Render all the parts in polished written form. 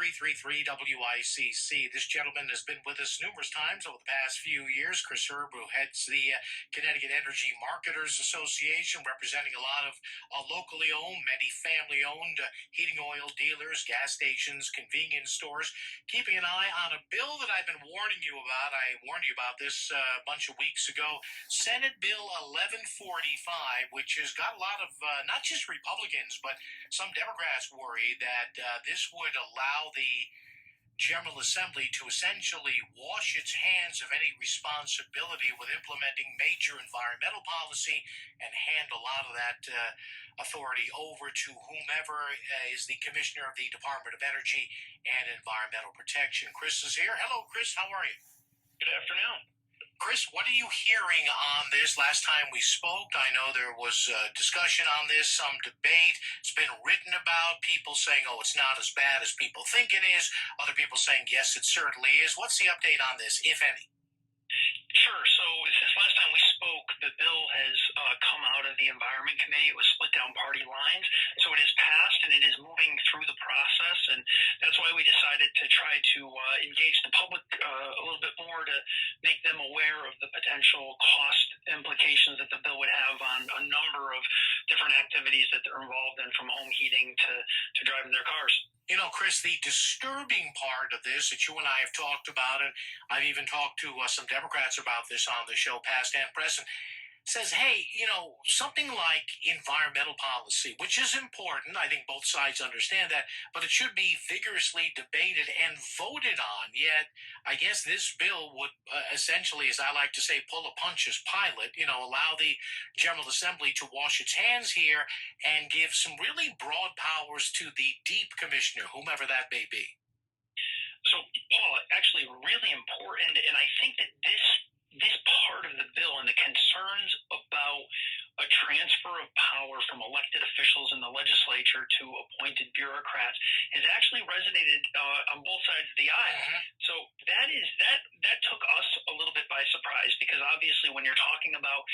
93.3 WICC. This gentleman has been with us numerous times over the past few years. Chris Herb, who heads the Connecticut Energy Marketers Association, representing a lot of locally owned, many family-owned heating oil dealers, gas stations, convenience stores, keeping an eye on a bill that I've been warning you about. I warned you about this a bunch of weeks ago, Senate Bill 1145, which has got a lot of not just Republicans, but some Democrats worry that this would allow the General Assembly to essentially wash its hands of any responsibility with implementing major environmental policy and hand a lot of that authority over to whomever is the Commissioner of the Department of Energy and Environmental Protection. Chris is here. Hello, Chris. How are you? Good afternoon. Chris, what are you hearing on this? Last time we spoke, I know there was discussion on this, some debate. It's been written about, people saying, oh, it's not as bad as people think it is. Other people saying, yes, it certainly is. What's the update on this, if any? Sure. So since last time we spoke, the bill has come out of the Environment Committee. It was split down party lines. So it is passed and it is moving through the process. And that's why we decided to try to engage the public a little bit more to make them aware of the potential cost implications that the bill would have on a number of different activities that they're involved in, from home heating to driving their cars. You know, Chris, the disturbing part of this that you and I have talked about, and I've even talked to some Democrats about this on the show, past and present, says, hey, you know, something like environmental policy, which is important. I think both sides understand that, but it should be vigorously debated and voted on. Yet, I guess this bill would essentially, as I like to say, pull a Pontius Pilate, you know, allow the General Assembly to wash its hands here and give some really broad powers to the Deep Commissioner, whomever that may be. So, Paul, actually really important, and I think that this part of the bill and the concerns about a transfer of power from elected officials in the legislature to appointed bureaucrats has actually resonated on both sides of the aisle. So that took us a little bit by surprise, because obviously when you're talking about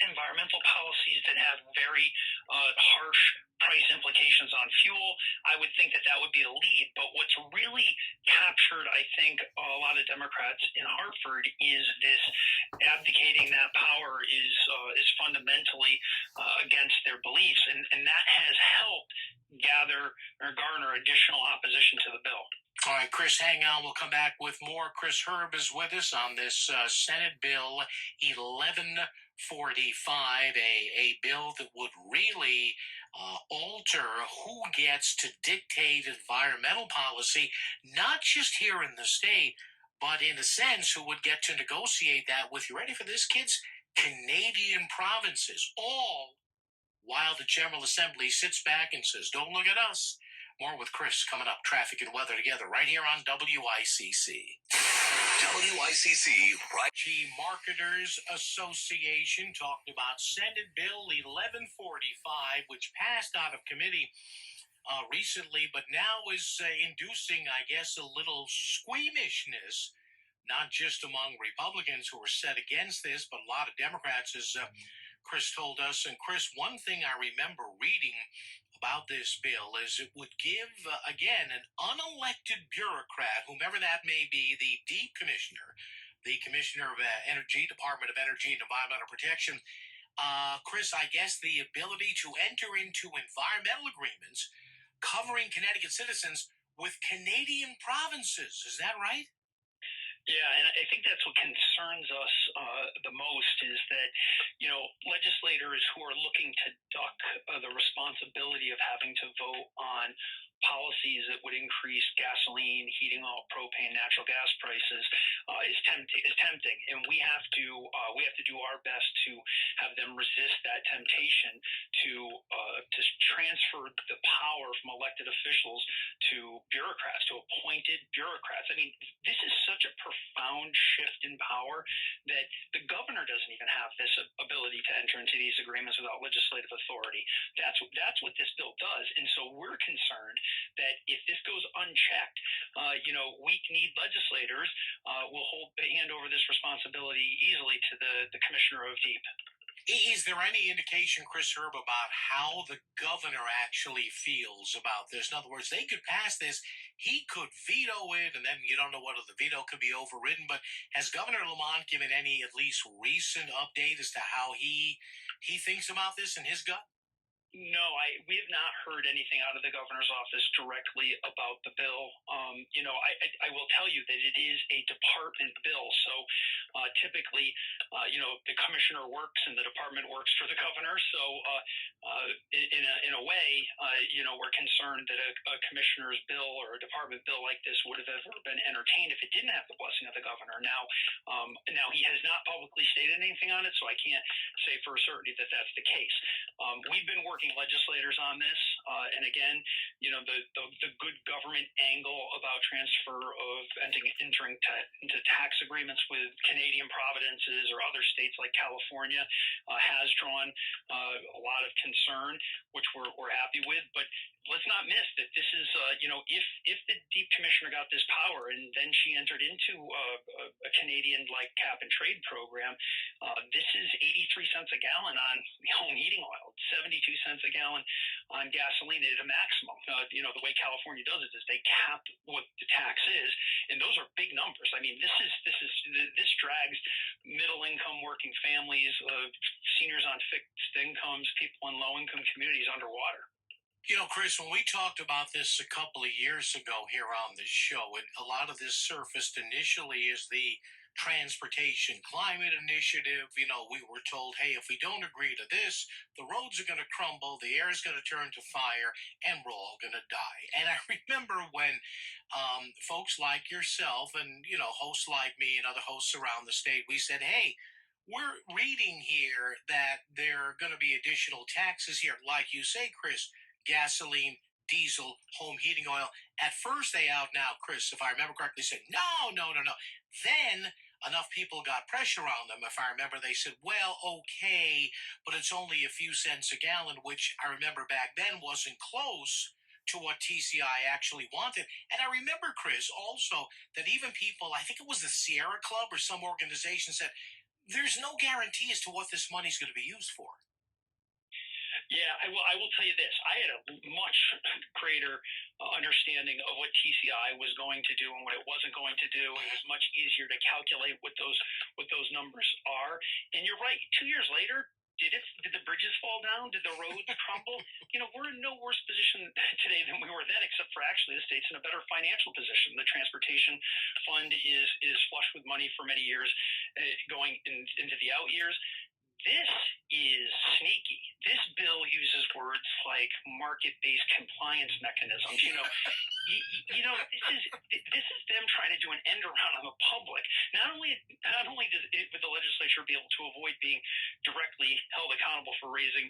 environmental policies that have very harsh price implications on fuel, I would think that would be the lead. But what's really captured, I think, a lot of Democrats in Hartford is this abdicating that power is fundamentally against their beliefs, and that has helped gather or garner additional opposition to the bill. All right, Chris, hang on. We'll come back with more. Chris Herb is with us on this Senate Bill 1145, a bill that would really alter who gets to dictate environmental policy, not just here in the state, but in a sense, who would get to negotiate that with, you ready for this, kids? Canadian provinces, all while the General Assembly sits back and says, don't look at us. More with Chris coming up. Traffic and weather together right here on WICC. WICC, right? Marketers Association talking about Senate Bill 1145, which passed out of committee recently, but now is inducing, I guess, a little squeamishness, not just among Republicans who are set against this, but a lot of Democrats, as Chris told us. And Chris, one thing I remember reading about this bill is it would give, again, an unelected bureaucrat, whomever that may be, the Deep Commissioner, the Commissioner of Energy, Department of Energy and Environmental Protection, Chris, I guess the ability to enter into environmental agreements covering Connecticut citizens with Canadian provinces. Is that right? Yeah, and I think that's what concerns us the most, is that, you know, legislators who are looking to duck the responsibility of having to vote on policies that would increase gasoline, heating oil, propane, natural gas prices is tempting, and we have to do our best to have them resist that temptation to transfer the power from elected officials to bureaucrats, to appointed bureaucrats. I mean, this is such a profound shift in power that the governor doesn't even have this ability to enter into these agreements without legislative authority. That's what this bill does, and so we're concerned that if this goes unchecked, weak-kneed legislators will hand over this responsibility easily to the Commissioner of Deep. Is there any indication, Chris Herb, about how the governor actually feels about this? In other words, they could pass this, he could veto it, and then you don't know whether the veto could be overridden. But has Governor Lamont given any at least recent update as to how he thinks about this in his gut? No, we have not heard anything out of the governor's office directly about the bill. I will tell you that it is a department bill. So typically, the commissioner works and the department works for the governor. So in a way, we're concerned that a commissioner's bill or a department bill like this would have ever been entertained if it didn't have the blessing of the governor. Now he has not publicly stated anything on it, so I can't say for certainty that that's the case. We've been working legislators on this, and again, the good government angle about transfer of entering into tax agreements with Canadian provinces or other states like California has drawn a lot of concern, which we're happy with. But let's not miss that this is, if the deep commissioner got this power and then she entered into a Canadian like cap and trade program, this is 83 cents a gallon on home heating oil, 72 cents a gallon on gasoline at a maximum. The way California does it is they cap what the tax is, and those are big numbers. I mean, this drags middle income working families, seniors on fixed incomes, people in low income communities underwater. Chris, when we talked about this a couple of years ago here on this show, and a lot of this surfaced initially as the Transportation Climate Initiative. We were told, hey, if we don't agree to this, the roads are going to crumble, the air is going to turn to fire, and we're all going to die. And I remember when folks like yourself and, hosts like me and other hosts around the state, we said, hey, we're reading here that there are going to be additional taxes here. Like you say, Chris, gasoline, diesel, home heating oil. At first they out now, Chris, if I remember correctly, said, no. Then enough people got pressure on them. If I remember, they said, well, okay, but it's only a few cents a gallon, which I remember back then wasn't close to what TCI actually wanted. And I remember, Chris, also that even people, I think it was the Sierra Club or some organization, said, there's no guarantee as to what this money's going to be used for. Yeah, I will tell you this. I had a much greater understanding of what TCI was going to do and what it wasn't going to do. It was much easier to calculate what those numbers are. And you're right. 2 years later, did the bridges fall down? Did the roads crumble? We're in no worse position today than we were then, except for actually the state's in a better financial position. The transportation fund is flush with money for many years going into the out years. This is sneaky. This bill uses words like market-based compliance mechanisms. This is them trying to do an end around on the public. Not only would the legislature be able to avoid being directly held accountable for adding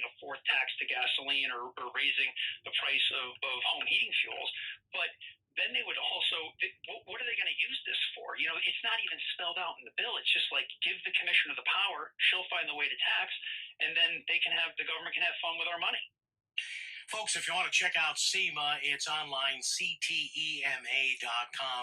a fourth tax to gasoline or raising the price of home heating fuels, but then they would also, what are they going to use this for? It's not even spelled out in the bill. It's just like, give the commissioner the power, she'll find the way to tax, and then the government can have fun with our money. Folks, if you want to check out SEMA, it's online, ctema.com,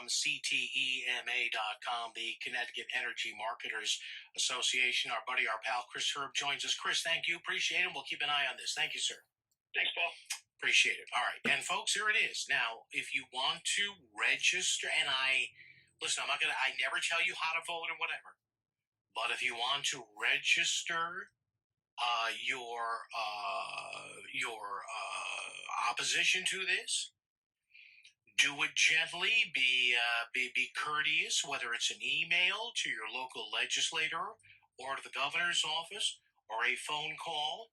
ctema.com, the Connecticut Energy Marketers Association. Our buddy, our pal, Chris Herb joins us. Chris, thank you. Appreciate it. We'll keep an eye on this. Thank you, sir. Thanks, Paul. Appreciate it. All right. And folks, here it is. Now, if you want to register, and I never tell you how to vote or whatever, but if you want to register your opposition to this, do it gently, be courteous, whether it's an email to your local legislator or to the governor's office or a phone call.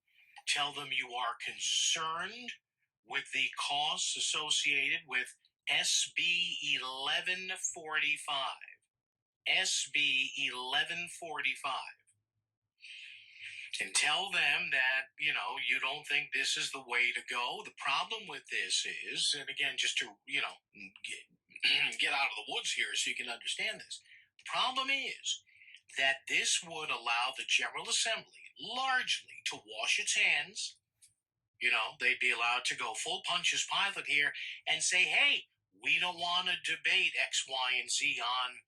Tell them you are concerned with the costs associated with SB 1145. SB 1145. And tell them that, you don't think this is the way to go. The problem with this is, and again, just to, get out of the woods here so you can understand this. The problem is that this would allow the General Assembly largely to wash its hands. They'd be allowed to go full Pontius Pilate here and say, hey, we don't want to debate X, Y, and Z on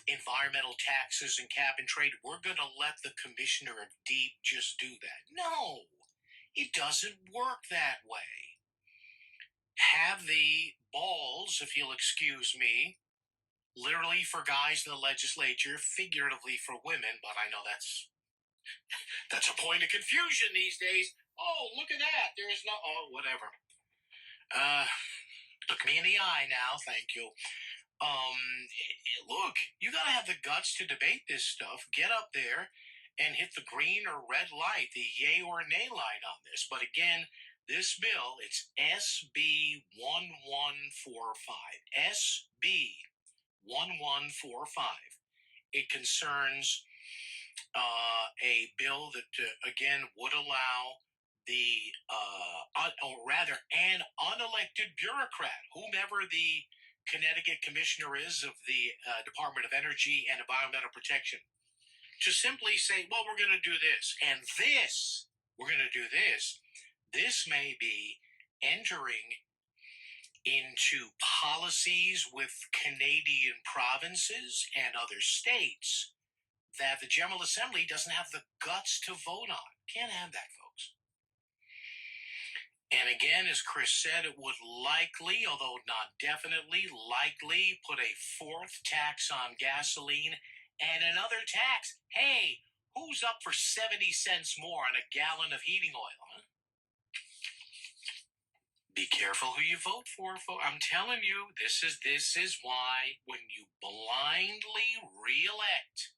environmental taxes and cap and trade. We're going to let the commissioner of deep just do that. No, it doesn't work that way. Have the balls, if you'll excuse me, literally for guys in the legislature, figuratively for women, but I know that's a point of confusion these days. Oh, look at that. There's no, oh, whatever. Look me in the eye now. Thank you. Look, you gotta have the guts to debate this stuff. Get up there and hit the green or red light, the yay or nay line on this. But again, this bill, it's SB 1145. SB 1145. It concerns a bill that, again, would allow the, or rather, an unelected bureaucrat, whomever the Connecticut commissioner is of the Department of Energy and Environmental Protection, to simply say, well, we're going to do this, and this, we're going to do this. This may be entering into policies with Canadian provinces and other states that the General Assembly doesn't have the guts to vote on. Can't have that, folks. And again, as Chris said, it would likely, although not definitely, likely put a fourth tax on gasoline and another tax. Hey, who's up for 70 cents more on a gallon of heating oil, huh? Be careful who you vote for, folks. I'm telling you, this is why when you blindly reelect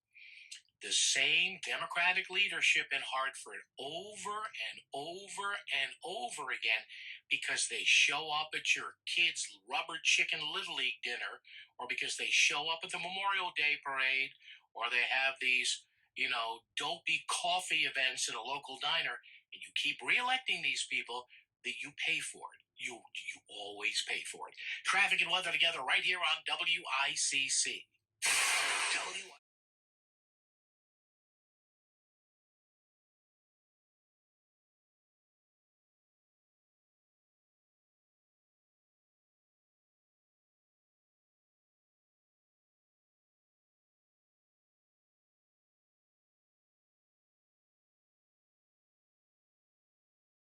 the same Democratic leadership in Hartford over and over and over again, because they show up at your kid's rubber chicken Little League dinner, or because they show up at the Memorial Day parade, or they have these, dopey coffee events at a local diner, and you keep reelecting these people, that you pay for it. You always pay for it. Traffic and weather together right here on WICC.